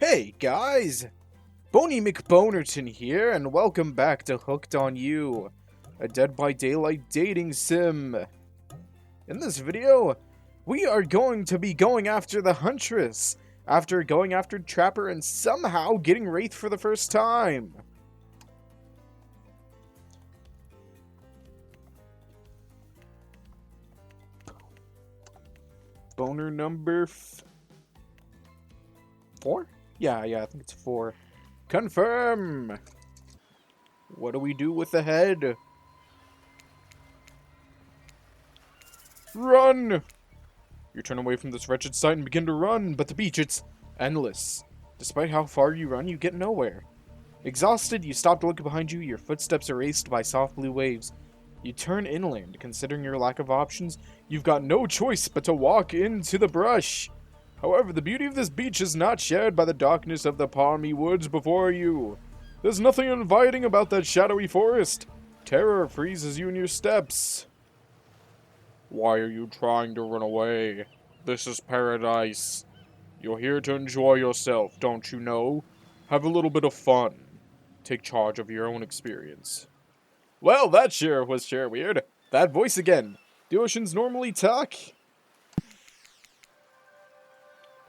Hey guys, Boney McBonerton here, and welcome back to Hooked on You, a Dead by Daylight dating sim. In this video, we are going to be going after the Huntress, after going after Trapper and somehow getting Wraith for the first time. Boner number 4? Yeah, I think it's 4. Confirm! What do we do with the head? Run! You turn away from this wretched sight and begin to run, but the beach, it's endless. Despite how far you run, you get nowhere. Exhausted, you stop to look behind you, your footsteps erased by soft blue waves. You turn inland. Considering your lack of options, you've got no choice but to walk into the brush. However, the beauty of this beach is not shared by the darkness of the palmy woods before you. There's nothing inviting about that shadowy forest. Terror freezes you in your steps. Why are you trying to run away? This is paradise. You're here to enjoy yourself, don't you know? Have a little bit of fun. Take charge of your own experience. Well, that sure was weird. That voice again. Do oceans normally talk?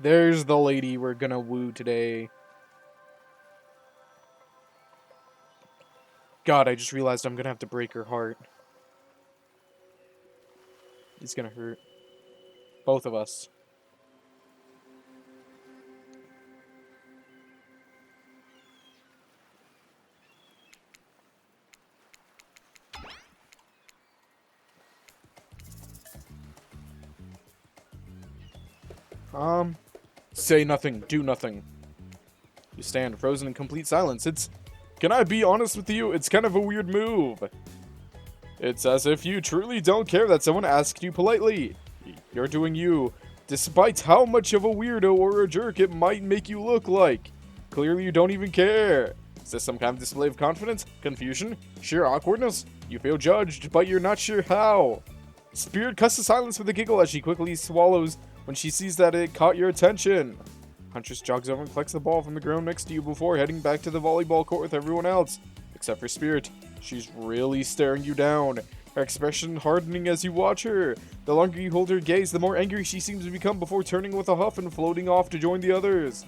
There's the lady we're gonna woo today. God, I just realized I'm gonna have to break her heart. It's gonna hurt. Both of us. Say nothing, do nothing. You stand frozen in complete silence. Can I be honest with you? It's kind of a weird move. It's as if you truly don't care that someone asked you politely. You're doing you, despite how much of a weirdo or a jerk it might make you look like. Clearly you don't even care. Is this some kind of display of confidence? Confusion? Sheer awkwardness? You feel judged, but you're not sure how. Spirit cuts to silence with a giggle as she quickly swallows when she sees that it caught your attention. Huntress jogs over and collects the ball from the ground next to you before heading back to the volleyball court with everyone else, except for Spirit. She's really staring you down, her expression hardening as you watch her. The longer you hold her gaze, the more angry she seems to become before turning with a huff and floating off to join the others.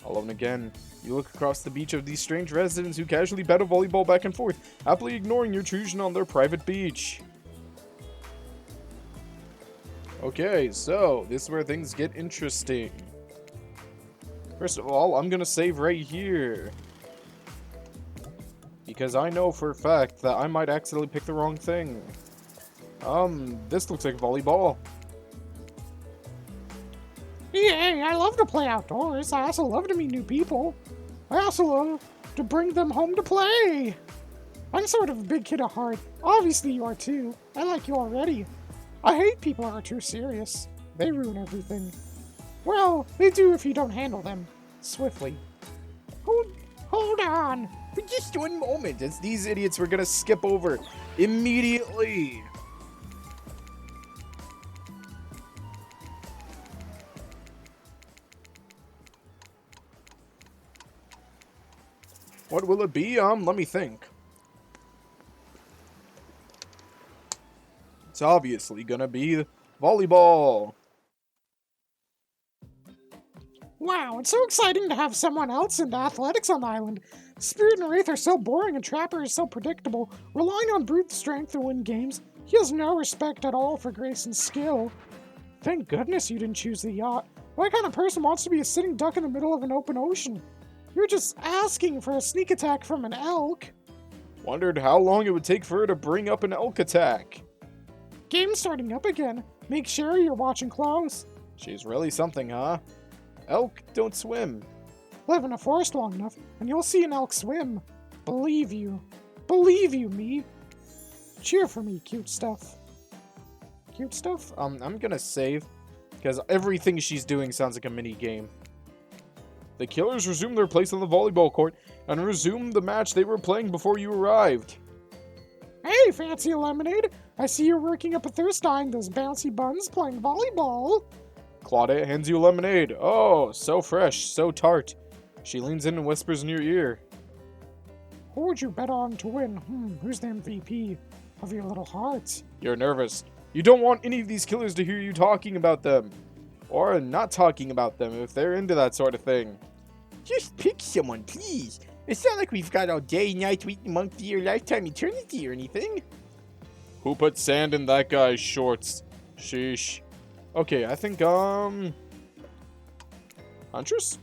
Alone again, you look across the beach of these strange residents who casually bat a volleyball back and forth, happily ignoring your intrusion on their private beach. Okay, so this is where things get interesting. First of all, I'm gonna save right here. Because I know for a fact that I might accidentally pick the wrong thing. This looks like volleyball. Yay, I love to play outdoors. I also love to meet new people. I also love to bring them home to play. I'm sort of a big kid at heart. Obviously you are too. I like you already. I hate people who are too serious. They ruin everything. Well, they do if you don't handle them swiftly. Hold on. For just one moment, as these idiots were gonna skip over immediately. What will it be? Let me think. It's obviously gonna be volleyball. Wow, it's so exciting to have someone else into athletics on the island. Spirit and Wraith are so boring and Trapper is so predictable. Relying on brute strength to win games, he has no respect at all for grace and skill. Thank goodness you didn't choose the yacht. What kind of person wants to be a sitting duck in the middle of an open ocean? You're just asking for a sneak attack from an elk. Wondered how long it would take for her to bring up an elk attack. Game's starting up again. Make sure you're watching close. She's really something, huh? Elk don't swim. Live in a forest long enough, and you'll see an elk swim. Believe you. Believe you, me. Cheer for me, cute stuff. Cute stuff? I'm gonna save, because everything she's doing sounds like a mini-game. The killers resume their place on the volleyball court, and resume the match they were playing before you arrived. Hey, Fancy Lemonade! I see you're working up a thirst eyeing those bouncy buns playing volleyball. Claudette hands you lemonade. Oh, so fresh, so tart. She leans in and whispers in your ear. Who would you bet on to win? Who's the MVP of your little hearts? You're nervous. You don't want any of these killers to hear you talking about them. Or not talking about them if they're into that sort of thing. Just pick someone, please. It's not like we've got all day, night, week, month, year, lifetime, eternity or anything. Who put sand in that guy's shorts? Sheesh. Okay, I think, Huntress?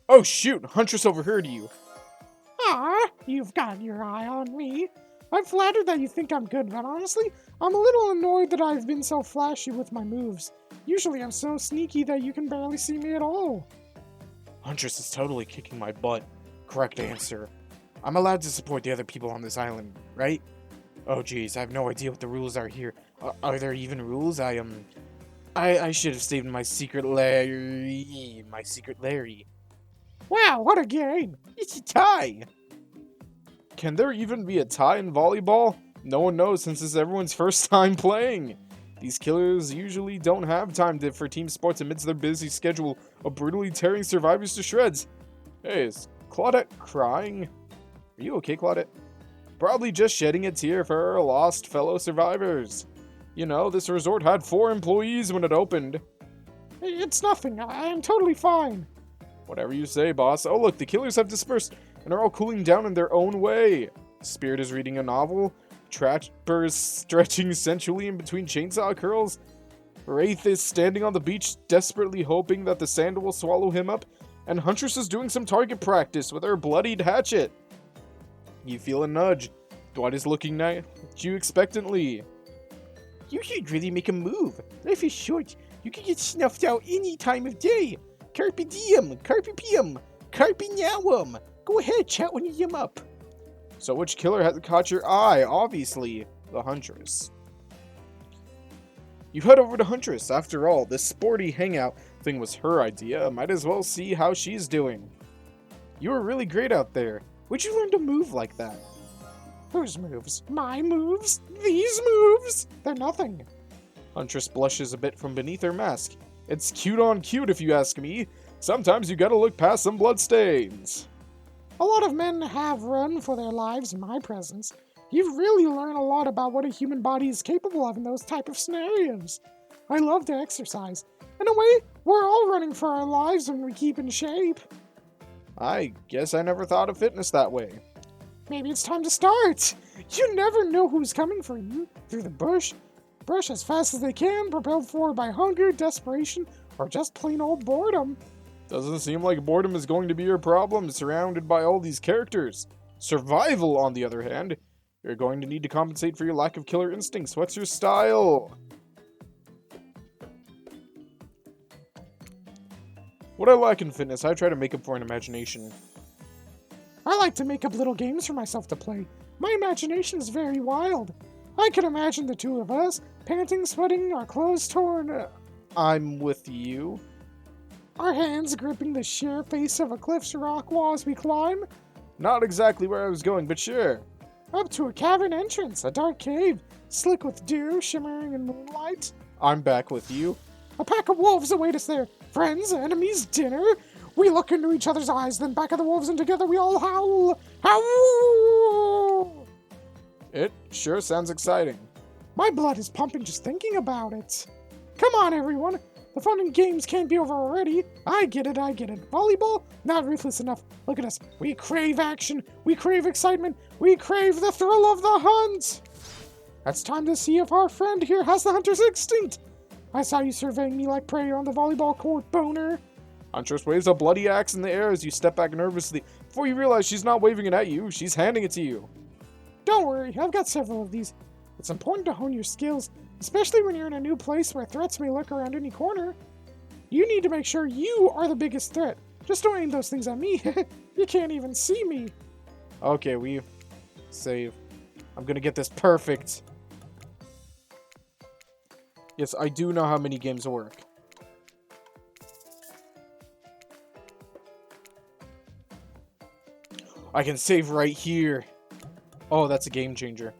Oh, shoot! Huntress overheard you. Ah, you've got your eye on me. I'm flattered that you think I'm good, but honestly, I'm a little annoyed that I've been so flashy with my moves. Usually I'm so sneaky that you can barely see me at all. Huntress is totally kicking my butt. Correct answer. I'm allowed to support the other people on this island, right? Oh geez, I have no idea what the rules are here. Are there even rules? I should have saved my secret Larry. My secret Larry. Wow, what a game! It's a tie. Can there even be a tie in volleyball? No one knows since it's everyone's first time playing. These killers usually don't have time for team sports amidst their busy schedule of brutally tearing survivors to shreds. Hey, is Claudette crying? Are you okay, Claudette? Probably just shedding a tear for her lost fellow survivors. You know, this resort had 4 employees when it opened. It's nothing. I am totally fine. Whatever you say, boss. Oh look, the killers have dispersed and are all cooling down in their own way. Spirit is reading a novel. Trapper is stretching sensually in between chainsaw curls. Wraith is standing on the beach, desperately hoping that the sand will swallow him up. And Huntress is doing some target practice with her bloodied hatchet. You feel a nudge. Dwight is looking at you expectantly. You should really make a move. Life is short. You can get snuffed out any time of day. Carpe diem, carpe diem, carpe nowum. Go ahead, chat when you yum up. So which killer has caught your eye? Obviously, the Huntress. You head over to Huntress. After all, this sporty hangout thing was her idea. Might as well see how she's doing. You were really great out there. Where'd you learn to move like that? Whose moves? My moves? These moves? They're nothing. Huntress blushes a bit from beneath her mask. It's cute on cute if you ask me. Sometimes you gotta look past some bloodstains. A lot of men have run for their lives in my presence. You've really learned a lot about what a human body is capable of in those type of scenarios. I love to exercise. In a way, we're all running for our lives when we keep in shape. I guess I never thought of fitness that way. Maybe it's time to start. You never know who's coming for you. Through the bush as fast as they can, propelled forward by hunger, desperation, or just plain old boredom. Doesn't seem like boredom is going to be your problem, surrounded by all these characters. Survival, on the other hand, you're going to need to compensate for your lack of killer instincts. What's your style? What I lack in fitness, I try to make up for in imagination. I like to make up little games for myself to play. My imagination is very wild. I can imagine the two of us, panting, sweating, our clothes torn. I'm with you. Our hands gripping the sheer face of a cliff's rock wall as we climb. Not exactly where I was going, but sure. Up to a cavern entrance, a dark cave, slick with dew, shimmering in moonlight. I'm back with you. A pack of wolves await us there. Friends, enemies, dinner. We look into each other's eyes, then back at the wolves, and together we all howl. Howl! It sure sounds exciting. My blood is pumping just thinking about it. Come on, everyone. The fun and games can't be over already. I get it. Volleyball? Not ruthless enough. Look at us. We crave action. We crave excitement. We crave the thrill of the hunt. It's time to see if our friend here has the hunter's instinct. I saw you surveying me like prey on the volleyball court, boner. Huntress waves a bloody axe in the air as you step back nervously. Before you realize she's not waving it at you, she's handing it to you. Don't worry, I've got several of these. It's important to hone your skills, especially when you're in a new place where threats may lurk around any corner. You need to make sure you are the biggest threat. Just don't aim those things at me. You can't even see me. Okay, we save. I'm gonna get this perfect. Yes, I do know how mini games work. I can save right here. Oh, that's a game changer.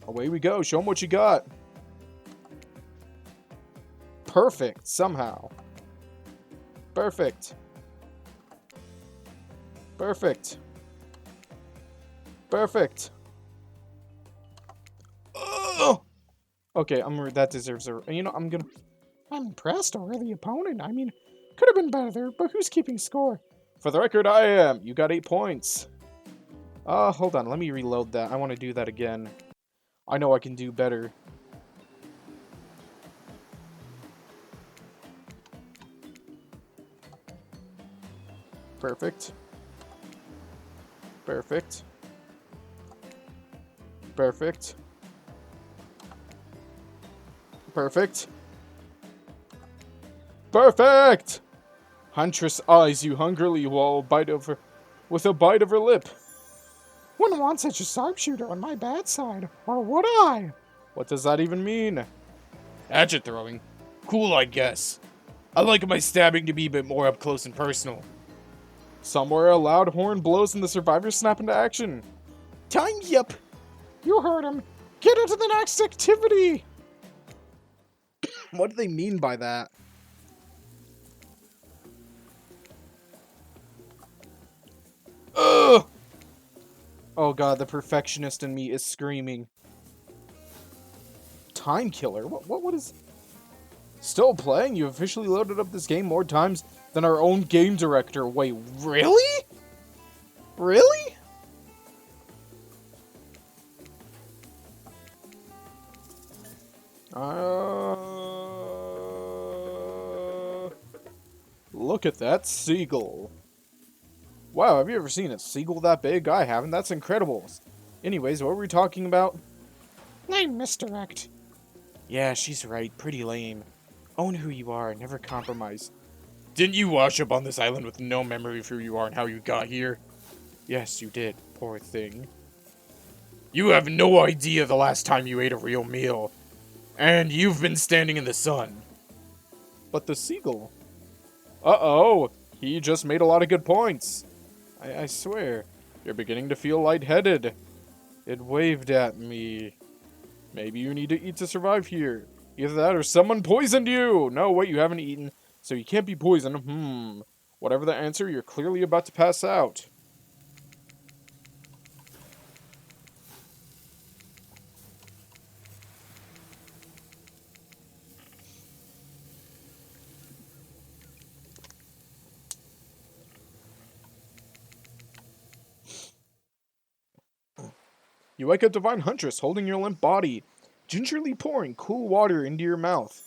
Away we go. Show them what you got. Perfect, somehow. Perfect. Perfect. Perfect. Oh! Okay, that deserves a... You know, I'm gonna... I'm impressed over the opponent. I mean, could have been better, but who's keeping score? For the record, I am. You got 8 points. Hold on. Let me reload that. I want to do that again. I know I can do better. Perfect. Perfect. Perfect. Perfect. Perfect! Huntress eyes you hungrily with a bite of her lip. Wouldn't want such a sharpshooter on my bad side, or would I? What does that even mean? Hatchet throwing. Cool, I guess. I like my stabbing to be a bit more up close and personal. Somewhere a loud horn blows and the survivors snap into action. Time's up. You heard him. Get into the next activity! What do they mean by that? Ugh! Oh god, the perfectionist in me is screaming. Time killer? What is... Still playing? You officially loaded up this game more times than our own game director. Wait, really? Really? Look at that seagull. Wow, have you ever seen a seagull that big? I haven't. That's incredible. Anyways, what were we talking about? Lame misdirect. Yeah, she's right. Pretty lame. Own who you are. Never compromise. Didn't you wash up on this island with no memory of who you are and how you got here? Yes, you did. Poor thing. You have no idea the last time you ate a real meal. And you've been standing in the sun. But the seagull... Uh-oh! He just made a lot of good points. I swear. You're beginning to feel lightheaded. It waved at me. Maybe you need to eat to survive here. Either that or someone poisoned you! No, wait, you haven't eaten, so you can't be poisoned. Whatever the answer, you're clearly about to pass out. You wake up to find Huntress holding your limp body, gingerly pouring cool water into your mouth.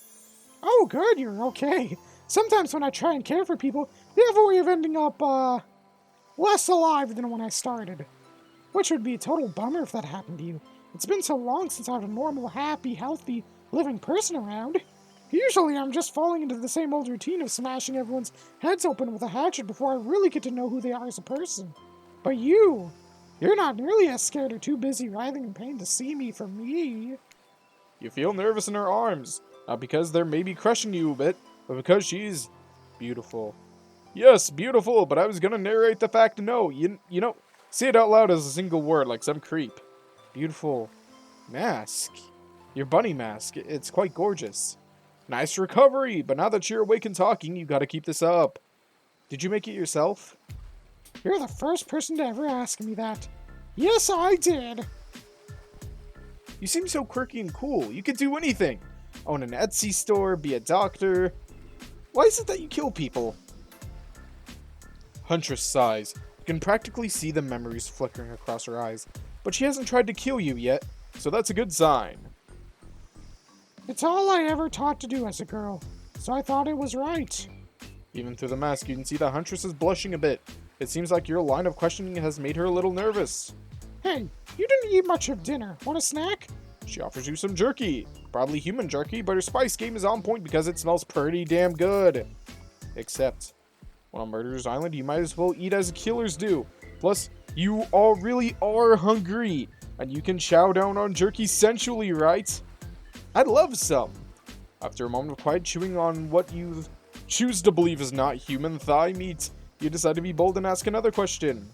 Oh, good, you're okay. Sometimes when I try and care for people, they have a way of ending up, less alive than when I started. Which would be a total bummer if that happened to you. It's been so long since I had a normal, happy, healthy, living person around. Usually I'm just falling into the same old routine of smashing everyone's heads open with a hatchet before I really get to know who they are as a person. But you're not nearly as scared or too busy writhing in pain to see me for me. You feel nervous in her arms, not because they're maybe crushing you a bit, but because she's beautiful. Yes, beautiful, but I was gonna narrate the fact no. You know, say it out loud as a single word like some creep. Beautiful mask. Your bunny mask. It's quite gorgeous. Nice recovery, but now that you're awake and talking, you gotta keep this up. Did you make it yourself? You're the first person to ever ask me that. Yes, I did. You seem so quirky and cool. You could do anything. Own an Etsy store, be a doctor. Why is it that you kill people? Huntress sighs. You can practically see the memories flickering across her eyes. But she hasn't tried to kill you yet, so that's a good sign. It's all I ever taught to do as a girl, so I thought it was right. Even through the mask, you can see that Huntress is blushing a bit. It seems like your line of questioning has made her a little nervous. Hey, you didn't eat much of dinner. Want a snack? She offers you some jerky. Probably human jerky, but her spice game is on point because it smells pretty damn good. Except, on Murderer's Island, you might as well eat as killers do. Plus, you all really are hungry, and you can chow down on jerky sensually, right? I'd love some. After a moment of quiet chewing on what you choose to believe is not human thigh meat, you decide to be bold and ask another question.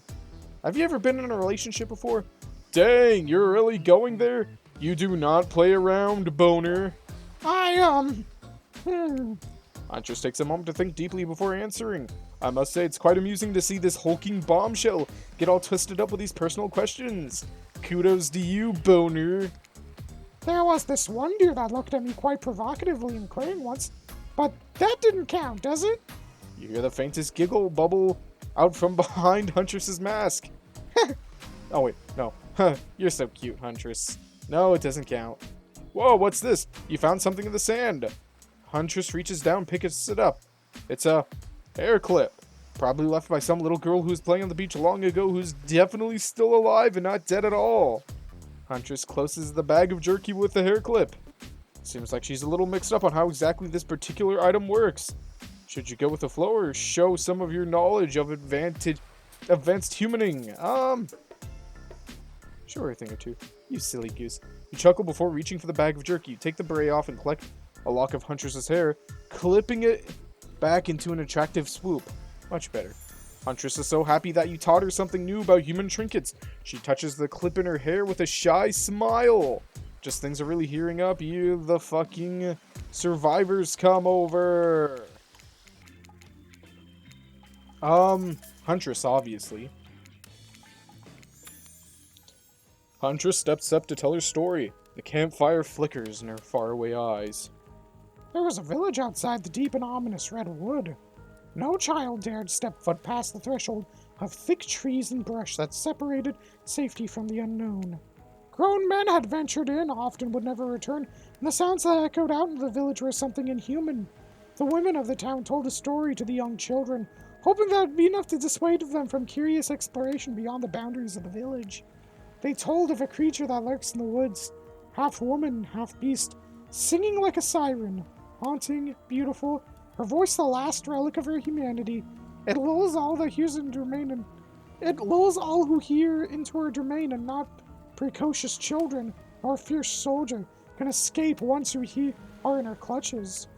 Have you ever been in a relationship before? Dang, you're really going there? You do not play around, boner. Huntress takes a moment to think deeply before answering. I must say, it's quite amusing to see this hulking bombshell get all twisted up with these personal questions. Kudos to you, boner. There was this one deer that looked at me quite provocatively in clearing once, but that didn't count, does it? You hear the faintest giggle bubble out from behind Huntress's mask. Oh wait, no. You're so cute, Huntress. No, it doesn't count. Whoa, what's this? You found something in the sand. Huntress reaches down, picks it up. It's a hair clip. Probably left by some little girl who was playing on the beach long ago who's definitely still alive and not dead at all. Huntress closes the bag of jerky with the hair clip. Seems like she's a little mixed up on how exactly this particular item works. Should you go with the flow or show some of your knowledge of advanced humaning? Sure, a thing or two. You silly goose. You chuckle before reaching for the bag of jerky. You take the beret off and collect a lock of Huntress's hair, clipping it back into an attractive swoop. Much better. Huntress is so happy that you taught her something new about human trinkets. She touches the clip in her hair with a shy smile. Just things are really heating up. You, the fucking survivors, come over. Huntress, obviously. Huntress steps up to tell her story. The campfire flickers in her faraway eyes. There was a village outside the deep and ominous red wood. No child dared step foot past the threshold of thick trees and brush that separated safety from the unknown. Grown men had ventured in, often would never return, and the sounds that echoed out in the village were something inhuman. The women of the town told a story to the young children, hoping that would be enough to dissuade them from curious exploration beyond the boundaries of the village. They told of a creature that lurks in the woods, half woman, half beast, singing like a siren, haunting, beautiful, her voice the last relic of her humanity. It lulls all who hear into her domain, and not precocious children or fierce soldier can escape once you are in her clutches.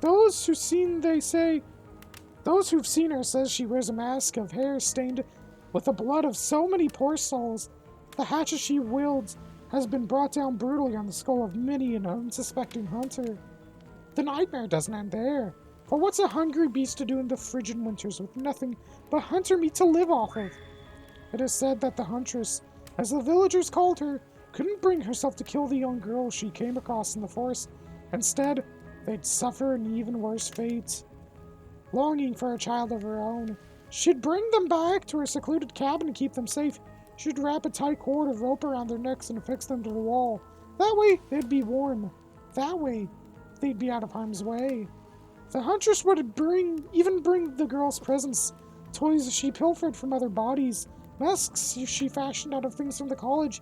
Those who've seen her says she wears a mask of hair stained with the blood of so many poor souls. The hatchet she wields has been brought down brutally on the skull of many an unsuspecting hunter. The nightmare doesn't end there, for what's a hungry beast to do in the frigid winters with nothing but hunter meat to live off of? It is said that the Huntress, as the villagers called her, couldn't bring herself to kill the young girl she came across in the forest. Instead, they'd suffer an even worse fate. Longing for a child of her own, she'd bring them back to her secluded cabin to keep them safe. She'd wrap a tight cord of rope around their necks and affix them to the wall. That way, they'd be warm. That way, they'd be out of harm's way. The Huntress would even bring the girls presents, toys she pilfered from other bodies, masks she fashioned out of things from the cottage,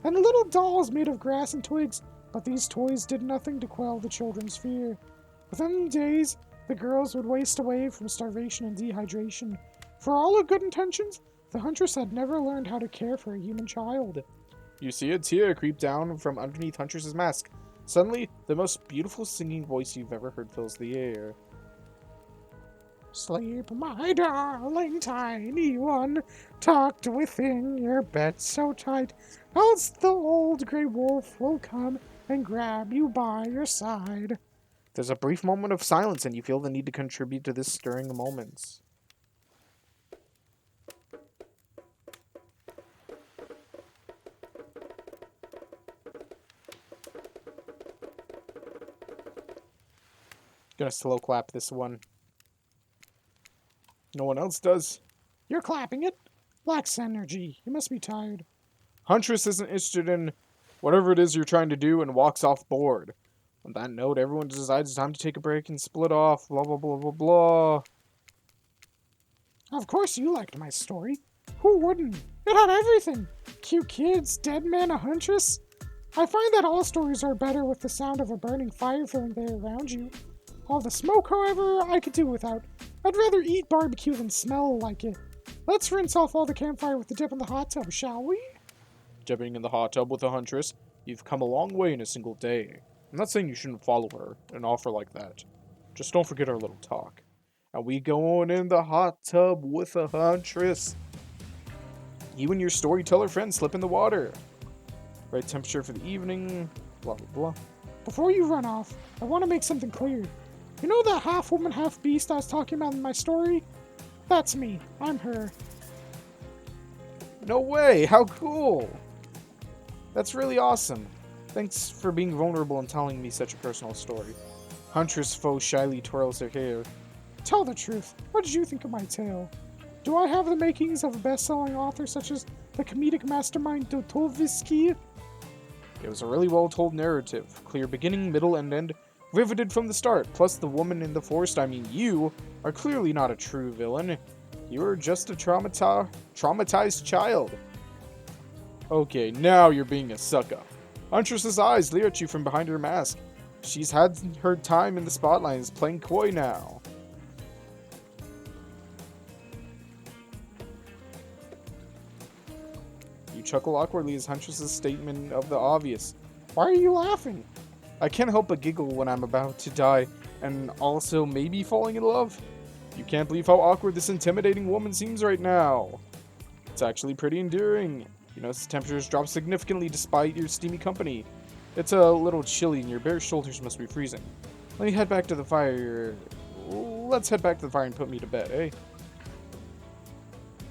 and little dolls made of grass and twigs, but these toys did nothing to quell the children's fear. Within days, the girls would waste away from starvation and dehydration. For all her good intentions, the Huntress had never learned how to care for a human child. You see a tear creep down from underneath Huntress's mask. Suddenly, the most beautiful singing voice you've ever heard fills the air. Sleep, my darling tiny one, tucked within your bed so tight, else the old grey wolf will come and grab you by your side. There's a brief moment of silence, and you feel the need to contribute to this stirring moments. Gonna slow clap this one. No one else does. You're clapping it? Lacks energy. You must be tired. Huntress isn't interested in whatever it is you're trying to do and walks off board. On that note, everyone decides it's time to take a break and split off. Blah, blah, blah, blah, blah. Of course you liked my story. Who wouldn't? It had everything. Cute kids, dead men, a huntress. I find that all stories are better with the sound of a burning fire filling the air around you. All the smoke, however, I could do without. I'd rather eat barbecue than smell like it. Let's rinse off all the campfire with a dip in the hot tub, shall we? Dipping in the hot tub with a huntress, you've come a long way in a single day. I'm not saying you shouldn't follow her, an offer like that. Just don't forget our little talk. And we going in the hot tub with a huntress. You and your storyteller friend slip in the water. Right temperature for the evening, blah, blah, blah. Before you run off, I want to make something clear. You know that half-woman, half-beast I was talking about in my story? That's me. I'm her. No way! How cool! That's really awesome. Thanks for being vulnerable and telling me such a personal story. Huntress faux shyly twirls her hair. Tell the truth. What did you think of my tale? Do I have the makings of a best-selling author such as the comedic mastermind Dostoevsky? It was a really well-told narrative. Clear beginning, middle, and end. Riveted from the start. Plus the woman in the forest, I mean you, are clearly not a true villain. You're just a traumatized child. Okay, now you're being a suck-up. Huntress's eyes leer at you from behind her mask. She's had her time in the spotlight and is playing coy now. You chuckle awkwardly as Huntress's statement of the obvious. Why are you laughing? I can't help but giggle when I'm about to die, and also maybe falling in love. You can't believe how awkward this intimidating woman seems right now. It's actually pretty endearing. You notice the temperatures drop significantly despite your steamy company. It's a little chilly and your bare shoulders must be freezing. Let's head back to the fire and put me to bed, eh?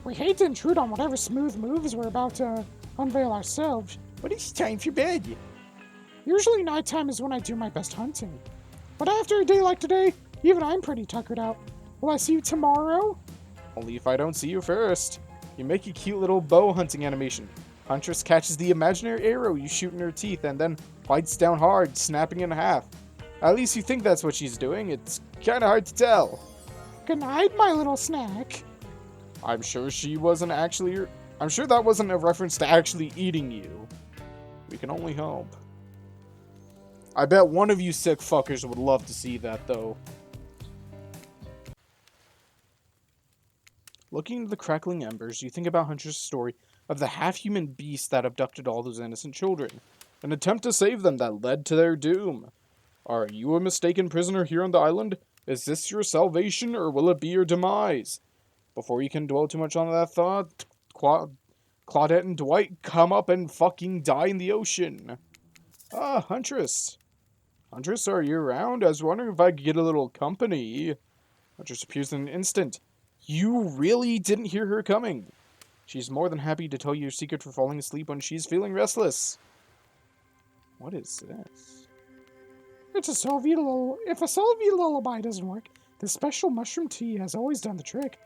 We hate to intrude on whatever smooth moves we're about to unveil ourselves, But it's time for bed. Usually nighttime is when I do my best hunting. But after a day like today, even I'm pretty tuckered out. Will I see you tomorrow? Only if I don't see you first. You make a cute little bow hunting animation. Huntress catches the imaginary arrow you shoot in her teeth and then bites down hard, snapping in half. At least you think that's what she's doing. It's kinda hard to tell. Good night, my little snack. I'm sure that wasn't a reference to actually eating you. We can only hope. I bet one of you sick fuckers would love to see that, though. Looking into the crackling embers, you think about Hunter's story of the half-human beast that abducted all those innocent children. An attempt to save them that led to their doom. Are you a mistaken prisoner here on the island? Is this your salvation, or will it be your demise? Before you can dwell too much on that thought, Claudette and Dwight come up and fucking die in the ocean. Ah, Huntress. Huntress, are you around? I was wondering if I could get a little company. Huntress appears in an instant. You really didn't hear her coming. She's more than happy to tell you your secret for falling asleep when she's feeling restless. What is this? It's a Soviet If a Soviet lullaby doesn't work, this special mushroom tea has always done the trick.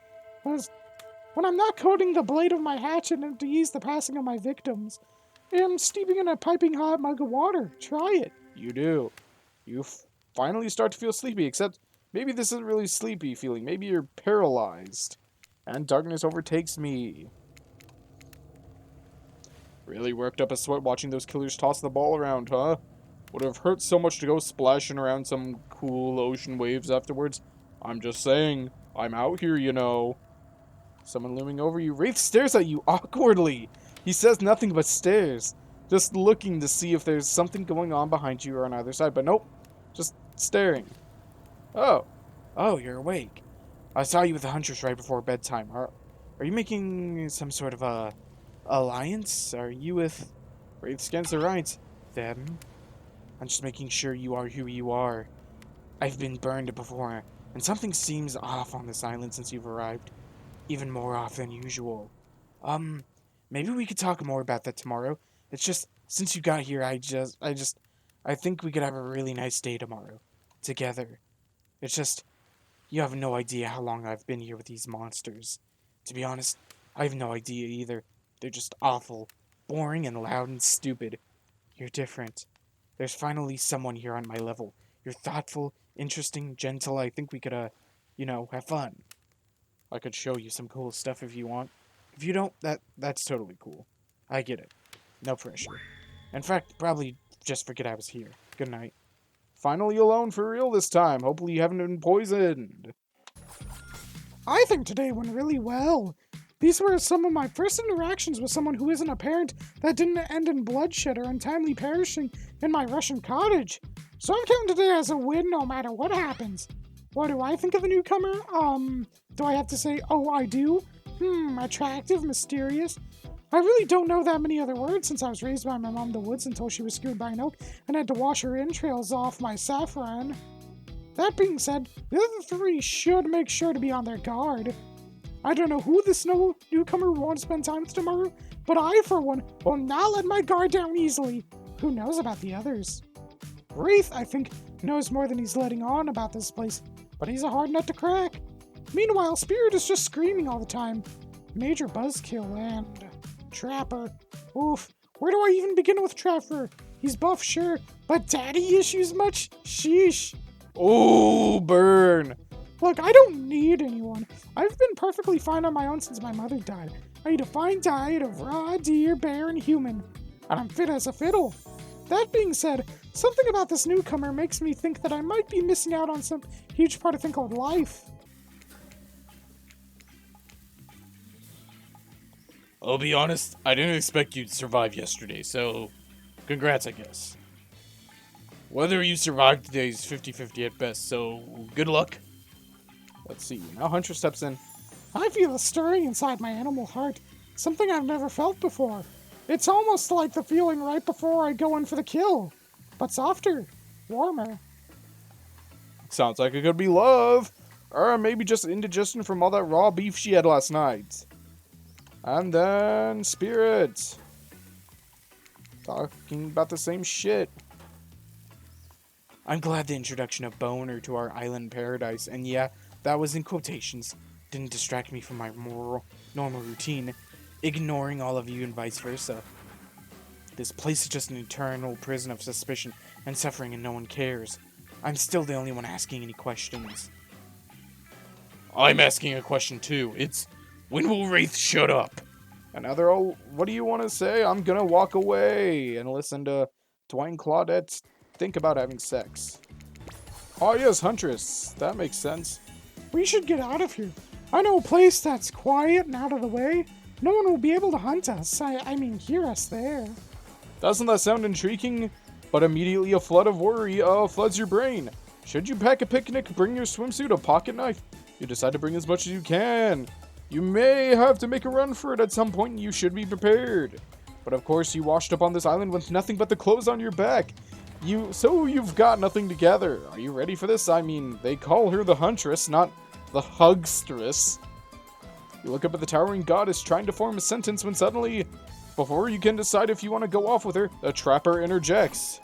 When I'm not coating the blade of my hatchet to ease the passing of my victims, I'm steeping in a piping hot mug of water. Try it. You do. You finally start to feel sleepy, except maybe this isn't really sleepy feeling. Maybe you're paralyzed. And darkness overtakes me. Really worked up a sweat watching those killers toss the ball around, huh? Would have hurt so much to go splashing around some cool ocean waves afterwards. I'm just saying, I'm out here, you know. Someone looming over you. Wraith stares at you awkwardly. He says nothing but stares. Just looking to see if there's something going on behind you or on either side. But nope. Just staring. Oh, you're awake. I saw you with the Huntress right before bedtime. Are you making some sort of alliance? Are you with Wraiths against the right? Them? I'm just making sure you are who you are. I've been burned before, and something seems off on this island since you've arrived. Even more off than usual. Maybe we could talk more about that tomorrow. It's just, since you got here, I think we could have a really nice day tomorrow. Together. It's just, you have no idea how long I've been here with these monsters. To be honest, I have no idea either. They're just awful, boring and loud and stupid. You're different. There's finally someone here on my level. You're thoughtful, interesting, gentle. I think we could, have fun. I could show you some cool stuff if you want. If you don't, that's totally cool. I get it. No pressure. In fact, probably just forget I was here. Good night. Finally alone for real this time. Hopefully you haven't been poisoned. I think today went really well. These were some of my first interactions with someone who isn't a parent that didn't end in bloodshed or untimely perishing in my Russian cottage. So I'm counting today as a win no matter what happens. What do I think of the newcomer? Do I have to say, oh, I do? Attractive, mysterious. I really don't know that many other words since I was raised by my mom in the woods until she was skewered by an oak and had to wash her entrails off my saffron. That being said, the other three should make sure to be on their guard. I don't know who this newcomer will want to spend time with tomorrow, but I, for one, will not let my guard down easily. Who knows about the others? Wraith, I think, knows more than he's letting on about this place, but he's a hard nut to crack. Meanwhile, Spirit is just screaming all the time. Major buzzkill and Trapper. Oof, where do I even begin with Trapper? He's buff, sure, but daddy issues much? Sheesh. Oh, burn. Look, I don't need anyone. I've been perfectly fine on my own since my mother died. I eat a fine diet of raw deer, bear, and human, and I'm fit as a fiddle. That being said, something about this newcomer makes me think that I might be missing out on some huge part of thing called life. I'll be honest, I didn't expect you to survive yesterday, so congrats, I guess. Whether you survived today is 50-50 at best, so good luck. Let's see, now Huntress steps in. I feel a stirring inside my animal heart, something I've never felt before. It's almost like the feeling right before I go in for the kill, but softer, warmer. Sounds like it could be love, or maybe just indigestion from all that raw beef she had last night. And then Spirit. Talking about the same shit. I'm glad the introduction of Boner to our island paradise, and yeah, that was in quotations, didn't distract me from my normal routine, ignoring all of you and vice versa. This place is just an eternal prison of suspicion and suffering and no one cares. I'm still the only one asking any questions. I'm asking a question too. It's, when will Wraith shut up? And now they're all, what do you want to say? I'm gonna walk away and listen to Dwight and Claudette think about having sex. Oh yes, Huntress. That makes sense. We should get out of here. I know a place that's quiet and out of the way. No one will be able to hunt us. I mean, hear us there. Doesn't that sound intriguing? But immediately a flood of worry floods your brain. Should you pack a picnic, bring your swimsuit, a pocket knife? You decide to bring as much as you can. You may have to make a run for it at some point and you should be prepared. But of course you washed up on this island with nothing but the clothes on your back. So you've got nothing to gather. Are you ready for this? I mean, they call her the Huntress, not the Hugstress. You look up at the towering goddess trying to form a sentence when suddenly, before you can decide if you want to go off with her, the Trapper interjects.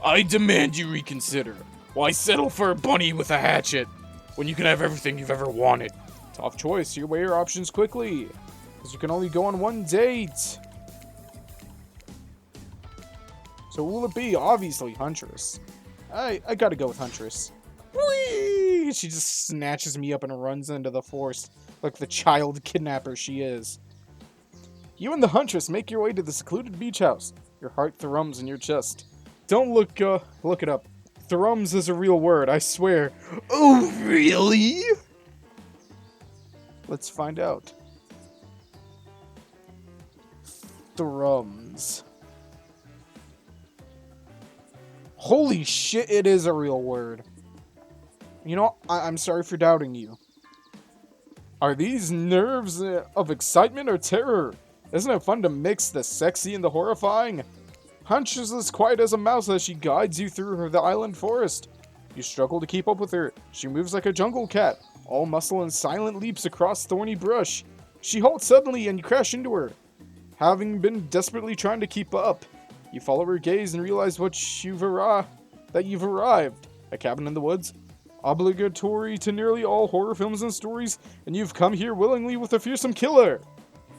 I demand you reconsider. Why settle for a bunny with a hatchet when you can have everything you've ever wanted? Tough choice. You weigh your options quickly, because you can only go on one date. So who will it be? Obviously Huntress. I gotta go with Huntress. Whee! She just snatches me up and runs into the forest like the child kidnapper she is. You and the Huntress make your way to the secluded beach house. Your heart thrums in your chest. Don't look it up. Thrums is a real word, I swear. Oh, really? Let's find out. Thrums. Holy shit, it is a real word. You know, I'm sorry for doubting you. Are these nerves of excitement or terror? Isn't it fun to mix the sexy and the horrifying? Huntress is quiet as a mouse as she guides you through the island forest. You struggle to keep up with her. She moves like a jungle cat, all muscle and silent leaps across thorny brush. She halts suddenly and you crash into her. Having been desperately trying to keep up, you follow her gaze and realize that you've arrived. A cabin in the woods, obligatory to nearly all horror films and stories, and you've come here willingly with a fearsome killer.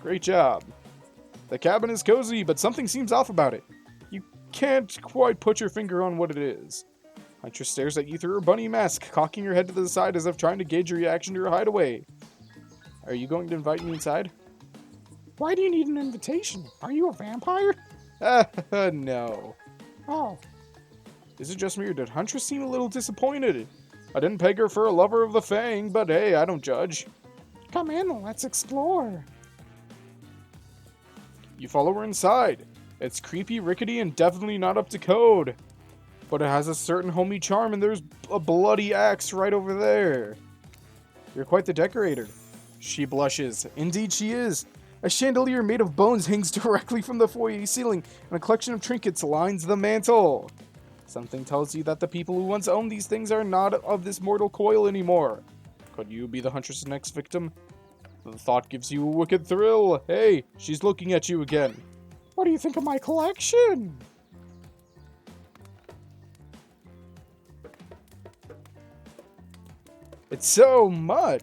Great job. The cabin is cozy, but something seems off about it. You can't quite put your finger on what it is. Huntress stares at you through her bunny mask, cocking her head to the side as if trying to gauge your reaction to her hideaway. Are you going to invite me inside? Why do you need an invitation? Are you a vampire? No. Oh. Is it just me or did Huntress seem a little disappointed? I didn't peg her for a lover of the Fang, but hey, I don't judge. Come in, let's explore. You follow her inside. It's creepy, rickety, and definitely not up to code. But it has a certain homey charm, and there's a bloody axe right over there. You're quite the decorator. She blushes. Indeed she is. A chandelier made of bones hangs directly from the foyer ceiling, and a collection of trinkets lines the mantle. Something tells you that the people who once owned these things are not of this mortal coil anymore. Could you be the Huntress' next victim? The thought gives you a wicked thrill. Hey, she's looking at you again. What do you think of my collection? It's so much.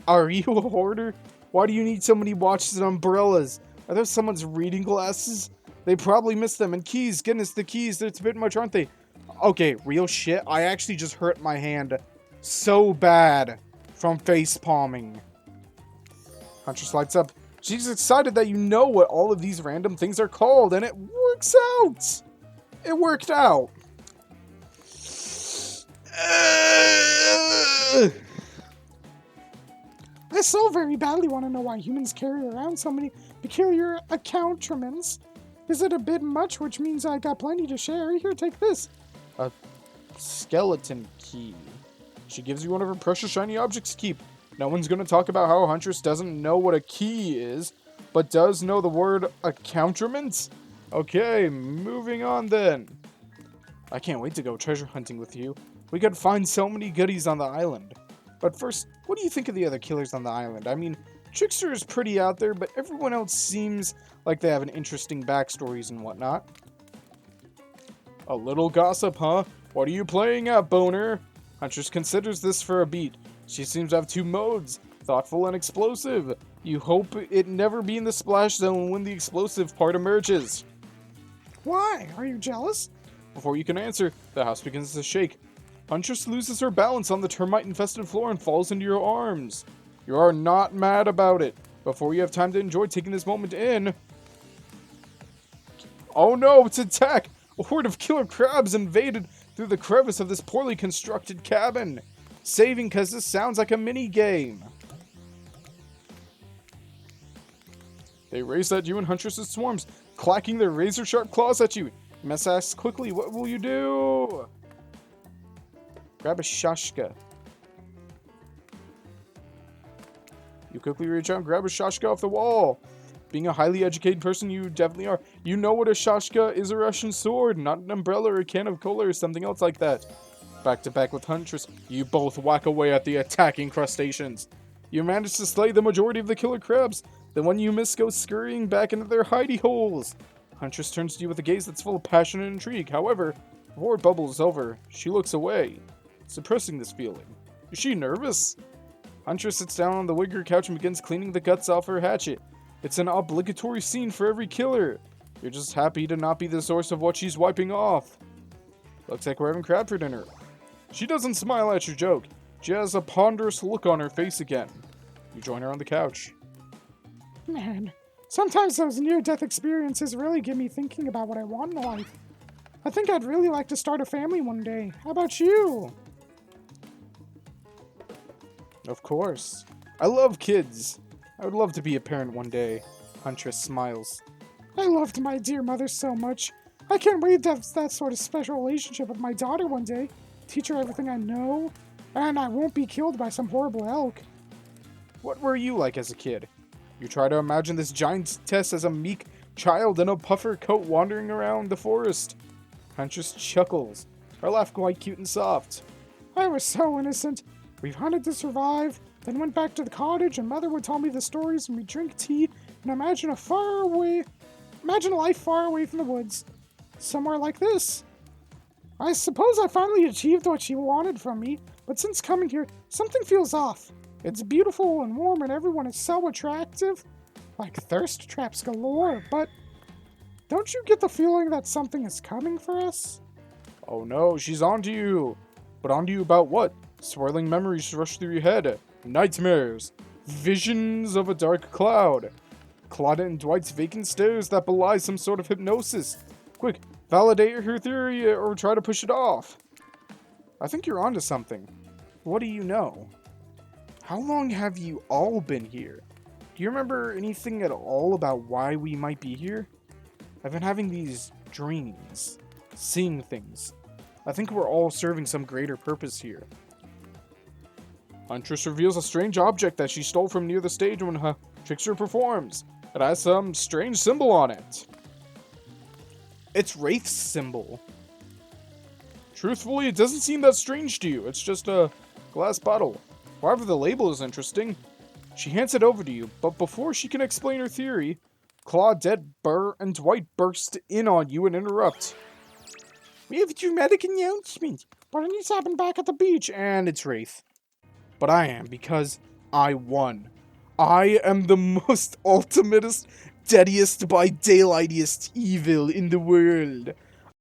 Are you a hoarder? Why do you need so many watches and umbrellas? Are those someone's reading glasses? They probably missed them. And keys, goodness, the keys, it's a bit much, aren't they? Okay, real shit, I actually just hurt my hand so bad from face palming. Huntress lights up. She's excited that you know what all of these random things are called, and it works out! It worked out. I so very badly want to know why humans carry around so many peculiar accoutrements. Is it a bit much, which means I got plenty to share? Here, take this. A skeleton key. She gives you one of her precious shiny objects to keep. No one's going to talk about how Huntress doesn't know what a key is, but does know the word accoutrement? Okay, moving on then. I can't wait to go treasure hunting with you. We could find so many goodies on the island. But first, what do you think of the other killers on the island? I mean, Trickster is pretty out there, but everyone else seems like they have an interesting backstories and whatnot. A little gossip, huh? What are you playing at, boner? Huntress considers this for a beat. She seems to have two modes, thoughtful and explosive. You hope it never be in the splash zone when the explosive part emerges. Why? Are you jealous? Before you can answer, the house begins to shake. Huntress loses her balance on the termite-infested floor and falls into your arms. You are not mad about it. Before you have time to enjoy taking this moment in... Oh no, it's an attack! A horde of killer crabs invaded through the crevice of this poorly constructed cabin. Saving because this sounds like a mini-game. They race at you in Huntress's swarms, clacking their razor-sharp claws at you. You must ask quickly, what will you do? Grab a shashka. You quickly reach out and grab a shashka off the wall. Being a highly educated person, you definitely are. You know what a shashka is, a Russian sword, not an umbrella or a can of cola or something else like that. Back to back with Huntress, you both whack away at the attacking crustaceans. You manage to slay the majority of the killer crabs. The one you miss goes scurrying back into their hidey holes. Huntress turns to you with a gaze that's full of passion and intrigue. However, before it bubbles over, she looks away, suppressing this feeling. Is she nervous? Huntress sits down on the wicker couch and begins cleaning the guts off her hatchet. It's an obligatory scene for every killer. You're just happy to not be the source of what she's wiping off. Looks like we're having crab for dinner. She doesn't smile at your joke. She has a ponderous look on her face again. You join her on the couch. Man, sometimes those near-death experiences really get me thinking about what I want in life. I think I'd really like to start a family one day. How about you? Of course. I love kids. I would love to be a parent one day. Huntress smiles. I loved my dear mother so much. I can't wait to have that sort of special relationship with my daughter one day. Teach her everything I know, and I won't be killed by some horrible elk. What were you like as a kid? You try to imagine this giantess as a meek child in a puffer coat wandering around the forest. Huntress chuckles, her laugh quite cute and soft. I was so innocent. We hunted to survive, then went back to the cottage, and Mother would tell me the stories, and we'd drink tea, and imagine a life far away from the woods. Somewhere like this. I suppose I finally achieved what she wanted from me, but since coming here, something feels off. It's beautiful and warm, and everyone is so attractive. Like thirst traps galore, but don't you get the feeling that something is coming for us? Oh no, she's onto you. But onto you about what? Swirling memories rush through your head. Nightmares. Visions of a dark cloud. Claudia and Dwight's vacant stares that belie some sort of hypnosis. Quick, validate her theory or try to push it off. I think you're onto something. What do you know? How long have you all been here? Do you remember anything at all about why we might be here? I've been having these dreams. seeing things. I think we're all serving some greater purpose here. Huntress reveals a strange object that she stole from near the stage when her trickster performs. It has some strange symbol on it. It's Wraith's symbol. Truthfully, it doesn't seem that strange to you. It's just a glass bottle. However, the label is interesting. She hands it over to you, but before she can explain her theory, Claudette, Burr, and Dwight burst in on you and interrupt. We have a dramatic announcement. But it needs to happen back at the beach. And it's Wraith. But I am, because I won. I am the most ultimatest, deadiest by daylightiest evil in the world.